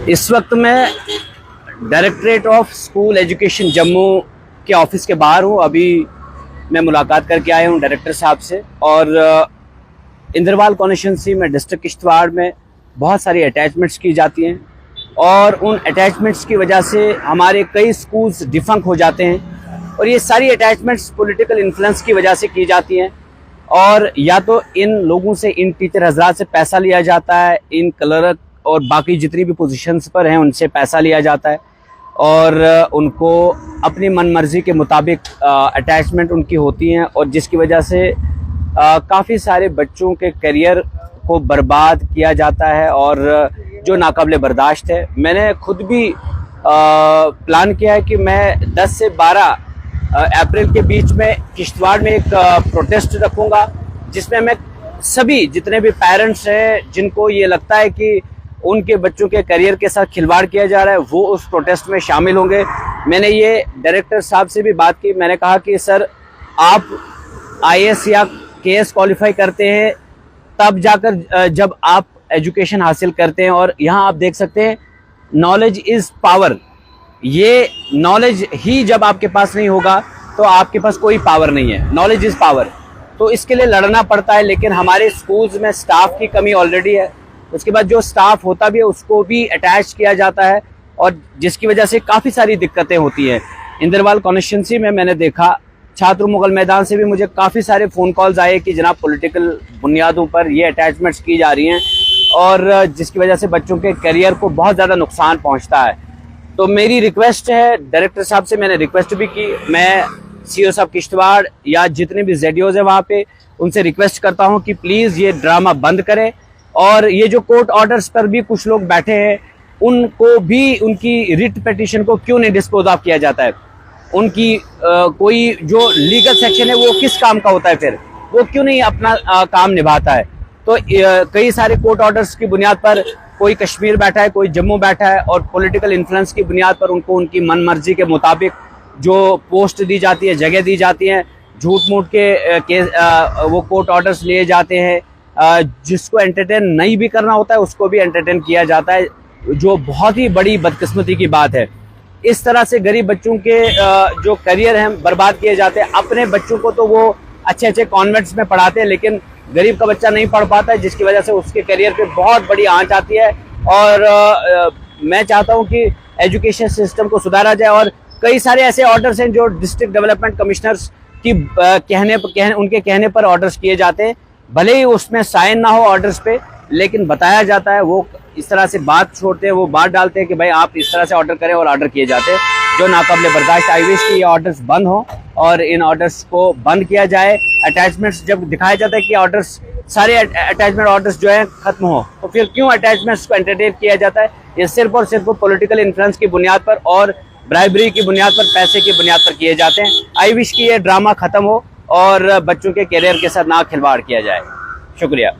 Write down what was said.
इस वक्त मैं directorate of school education Jammu के ऑफिस के बाहर हूँ। अभी मैं मुलाकात करके आया हूँ डायरेक्टर साहब से। और इंद्रवाल कॉन्स्टिट्यूंसी में डिस्ट्रिक्ट किश्तवाड़ में बहुत सारी अटैचमेंट्स की जाती हैं और उन अटैचमेंट्स की वजह से हमारे कई स्कूल्स डिफंक हो जाते हैं। और ये सारी अटैचमेंट्स पॉलिटिकल इन्फ्लुएंस की वजह से की जाती हैं और या तो इन लोगों से, इन टीचर हजरात से पैसा लिया जाता है, इन क्लर्क और बाकी जितनी भी पोजीशंस पर हैं उनसे पैसा लिया जाता है और उनको अपनी मन मर्जी के मुताबिक अटैचमेंट उनकी होती हैं और जिसकी वजह से काफ़ी सारे बच्चों के करियर को बर्बाद किया जाता है और जो नाकाबिले बर्दाश्त है। मैंने खुद भी प्लान किया है कि मैं 10 से 12 अप्रैल के बीच में किश्तवाड़ में एक प्रोटेस्ट रखूंगा, जिसमें मैं सभी जितने भी पेरेंट्स हैं जिनको ये लगता है कि उनके बच्चों के करियर के साथ खिलवाड़ किया जा रहा है वो उस प्रोटेस्ट में शामिल होंगे। मैंने ये डायरेक्टर साहब से भी बात की। मैंने कहा कि सर, आप IAS या KS क्वालिफाई करते हैं तब जाकर जब आप एजुकेशन हासिल करते हैं। और यहाँ आप देख सकते हैं नॉलेज इज़ पावर। ये नॉलेज ही जब आपके पास नहीं होगा तो आपके पास कोई पावर नहीं है। Knowledge is power. तो इसके लिए लड़ना पड़ता है, लेकिन हमारे स्कूल्स में स्टाफ की कमी ऑलरेडी है। उसके बाद जो स्टाफ होता भी है उसको भी अटैच किया जाता है और जिसकी वजह से काफ़ी सारी दिक्कतें होती हैं। इंद्रवाल कॉन्स्टिट्यूंसी में मैंने देखा, छात्र मुगल मैदान से भी मुझे काफ़ी सारे फ़ोन कॉल्स आए कि जनाब पॉलिटिकल बुनियादों पर ये अटैचमेंट्स की जा रही हैं और जिसकी वजह से बच्चों के करियर को बहुत ज़्यादा नुकसान पहुंचता है। तो मेरी रिक्वेस्ट है, डायरेक्टर साहब से मैंने रिक्वेस्ट भी की, मैं CO साहब किश्तवाड़ या जितने भी ZDOs हैं वहाँ पे उनसे रिक्वेस्ट करता हूँ कि प्लीज़ ये ड्रामा बंद करें। और ये जो कोर्ट ऑर्डर्स पर भी कुछ लोग बैठे हैं उनको भी, उनकी रिट पिटीशन को क्यों नहीं डिस्पोज ऑफ किया जाता है? उनकी कोई जो लीगल सेक्शन है वो किस काम का होता है, फिर वो क्यों नहीं अपना काम निभाता है? तो कई सारे कोर्ट ऑर्डर्स की बुनियाद पर कोई कश्मीर बैठा है, कोई जम्मू बैठा है और पॉलिटिकल इन्फ्लुएंस की बुनियाद पर उनको उनकी मन मर्जी के मुताबिक जो पोस्ट दी जाती है, जगह दी जाती है, झूठ मूठ के वो कोर्ट ऑर्डर्स लिए जाते हैं। जिसको एंटरटेन नहीं भी करना होता है उसको भी एंटरटेन किया जाता है, जो बहुत ही बड़ी बदकिस्मती की बात है। इस तरह से गरीब बच्चों के जो करियर हैं बर्बाद किए जाते हैं। अपने बच्चों को तो वो अच्छे अच्छे कॉन्वेंट्स में पढ़ाते हैं, लेकिन गरीब का बच्चा नहीं पढ़ पाता है, जिसकी वजह से उसके करियर पे बहुत बड़ी आंच आती है। और मैं चाहता हूँ कि एजुकेशन सिस्टम को सुधारा जाए। और कई सारे ऐसे ऑर्डर्स हैं जो डिस्ट्रिक्ट डेवलपमेंट कमिश्नर्स की उनके कहने पर ऑर्डर्स किए जाते हैं, भले ही उसमें साइन ना हो ऑर्डर्स पे, लेकिन बताया जाता है। वो इस तरह से बात छोड़ते हैं, वो बात डालते हैं कि भाई आप इस तरह से ऑर्डर करें और ऑर्डर किए जाते हैं जो नाकाबिले बर्दाश्त। आई विश कि ये ऑर्डर्स बंद हो और इन ऑर्डर्स को बंद किया जाए। अटैचमेंट्स जब दिखाया जाता है कि ऑर्डर्स, सारे अटैचमेंट ऑर्डर्स जो है खत्म हो, तो फिर क्यों अटैचमेंट्स को एंटरटेन किया जाता है? ये सिर्फ और सिर्फ पॉलिटिकल इन्फ्लुएंस की बुनियाद पर और ब्राइबरी की बुनियाद पर, पैसे की बुनियाद पर किए जाते हैं। आई विश कि ये ड्रामा खत्म हो और बच्चों के करियर के साथ ना खिलवाड़ किया जाए। शुक्रिया।